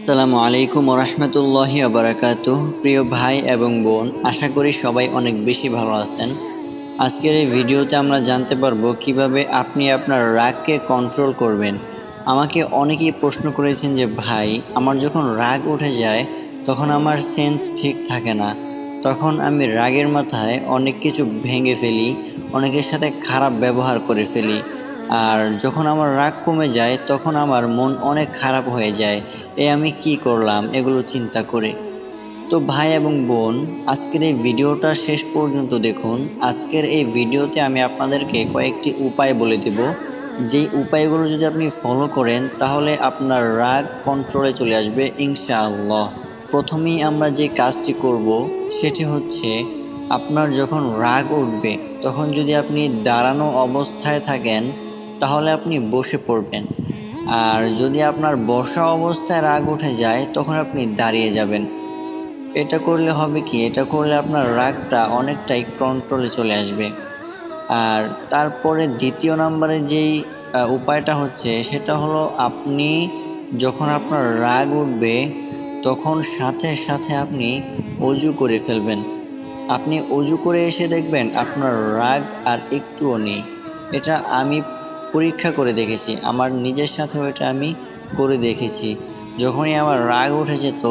আসসালামু আলাইকুম ওরহমতুল্লাহি ওবারাকাতুহ। প্রিয় ভাই এবং বোন, আশা করি সবাই অনেক বেশি ভালো আছেন। আজকের এই ভিডিওতে আমরা জানতে পারবো কিভাবে আপনি আপনার রাগকে কন্ট্রোল করবেন। আমাকে অনেকেই প্রশ্ন করেছেন যে ভাই, আমার যখন রাগ উঠে যায় তখন আমার সেন্স ঠিক থাকে না, তখন আমি রাগের মাথায় অনেক কিছু ভেঙে ফেলি, অনেকের সাথে খারাপ ব্যবহার করে ফেলি। আর যখন আমার রাগ কমে যায় তখন আমার মন অনেক খারাপ হয়ে যায়। আমি কি করলাম এগুলো চিন্তা করে। তো ভাই এবং বোন, আজকের এই ভিডিওটা শেষ পর্যন্ত দেখুন। আজকের এই ভিডিওতে আমি আপনাদেরকে কয়েকটি উপায় বলে দেব, যেই উপায়গুলো যদি আপনি ফলো করেন তাহলে আপনার রাগ কন্ট্রোলে চলে আসবে ইনশাআল্লাহ। প্রথমেই আমরা যে কাজটি করব সেটি হচ্ছে, আপনার যখন রাগ উঠবে তখন যদি আপনি দাঁড়ানো অবস্থায় থাকেন তাহলে আপনি বসে পড়বেন। আর যদি আপনার বসা অবস্থায় রাগ উঠে যায় তখন আপনি দাঁড়িয়ে যাবেন। এটা করলে হবে কি, এটা করলে আপনার রাগটা অনেকটাই কন্ট্রোলে চলে আসবে। আর তারপরে দ্বিতীয় নম্বরে যেই উপায়টা হচ্ছে সেটা হলো, আপনি যখন আপনার রাগ উঠবে তখন সাথে সাথে আপনি অজু করে ফেলবেন। আপনি অজু করে এসে দেখবেন আপনার রাগ আর একটুও নেই। এটা আমি পরীক্ষা করে দেখেছি, আমার নিজের সাথেও এটা আমি করে দেখেছি। যখনই আমার রাগ উঠে যেত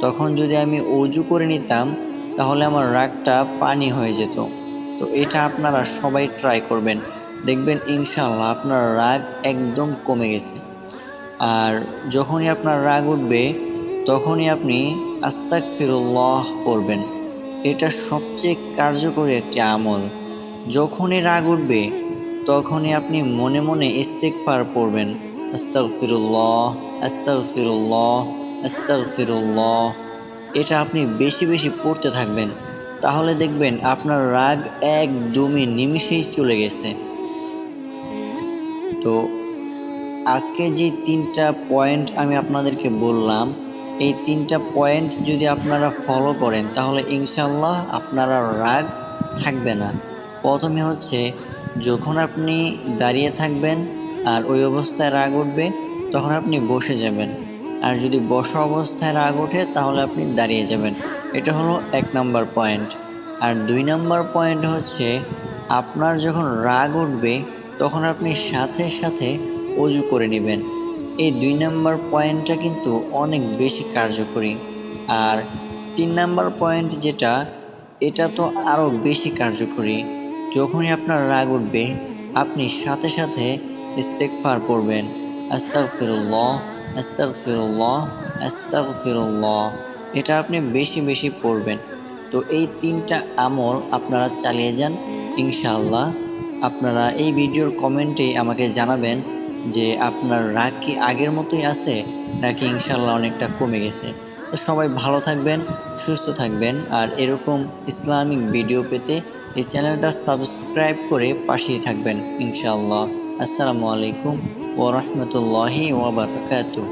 তখন যদি আমি অজু করে নিতাম তাহলে আমার রাগটা পানি হয়ে যেত। তো এটা আপনারা সবাই ট্রাই করবেন, দেখবেন ইনশাআল্লাহ আপনার রাগ একদম কমে গেছে। আর যখনই আপনার রাগ উঠবে তখনই আপনি আস্তাগফিরুল্লাহ পড়বেন। এটা সবচেয়ে কার্যকরী একটি আমল। যখনই রাগ উঠবে তখনই আপনি মনে মনে ইস্তিগফার পড়বেন, আস্তাগফিরুল্লাহ, আস্তাগফিরুল্লাহ, আস্তাগফিরুল্লাহ। এটা আপনি বেশি বেশি পড়তে থাকবেন, তাহলে দেখবেন আপনার রাগ একদমই নিমিষেই চলে গেছে। তো আজকে যে তিনটা পয়েন্ট আমি আপনাদেরকে বললাম, এই তিনটা পয়েন্ট যদি আপনারা ফলো করেন তাহলে ইনশাল্লাহ আপনারা রাগ থাকবে না। প্রথমে হচ্ছে, যখন আপনি দাঁড়িয়ে থাকবেন আর ওই অবস্থায় রাগ উঠবে তখন আপনি বসে যাবেন। আর যদি বসা অবস্থায় রাগ ওঠে তাহলে আপনি দাঁড়িয়ে যাবেন। এটা হলো 1 নম্বর পয়েন্ট। আর 2 নম্বর পয়েন্ট হচ্ছে, আপনার যখন রাগ উঠবে তখন আপনি সাথে সাথে অজু করে নেবেন। এই 2 নম্বর পয়েন্টটা কিন্তু অনেক বেশি কার্যকরী। আর 3 নম্বর পয়েন্ট যেটা, এটা তো আরও বেশি কার্যকরী। যখনই আপনার রাগ উঠবে আপনি সাথে সাথে ইস্তেগফার পড়বেন, আস্তাগফিরুল্লাহ, আস্তাগফিরুল্লাহ, আস্তাগফিরুল্লাহ। এটা আপনি বেশি বেশি পড়বেন। তো এই তিনটা আমল আপনারা চালিয়ে যান ইনশাআল্লাহ। আপনারা এই ভিডিওর কমেন্টে আমাকে জানাবেন যে আপনার রাগ কি আগের মতোই আছে নাকি ইনশাআল্লাহ অনেকটা কমে গেছে। তো সবাই ভালো থাকবেন, সুস্থ থাকবেন। আর এরকম ইসলামিক ভিডিও পেতে এই চ্যানেলটা সাবস্ক্রাইব করে পাশেই থাকবেন ইনশাআল্লাহ। আসসালামু আলাইকুম ওয়া রাহমাতুল্লাহি ওয়া বারাকাতুহু।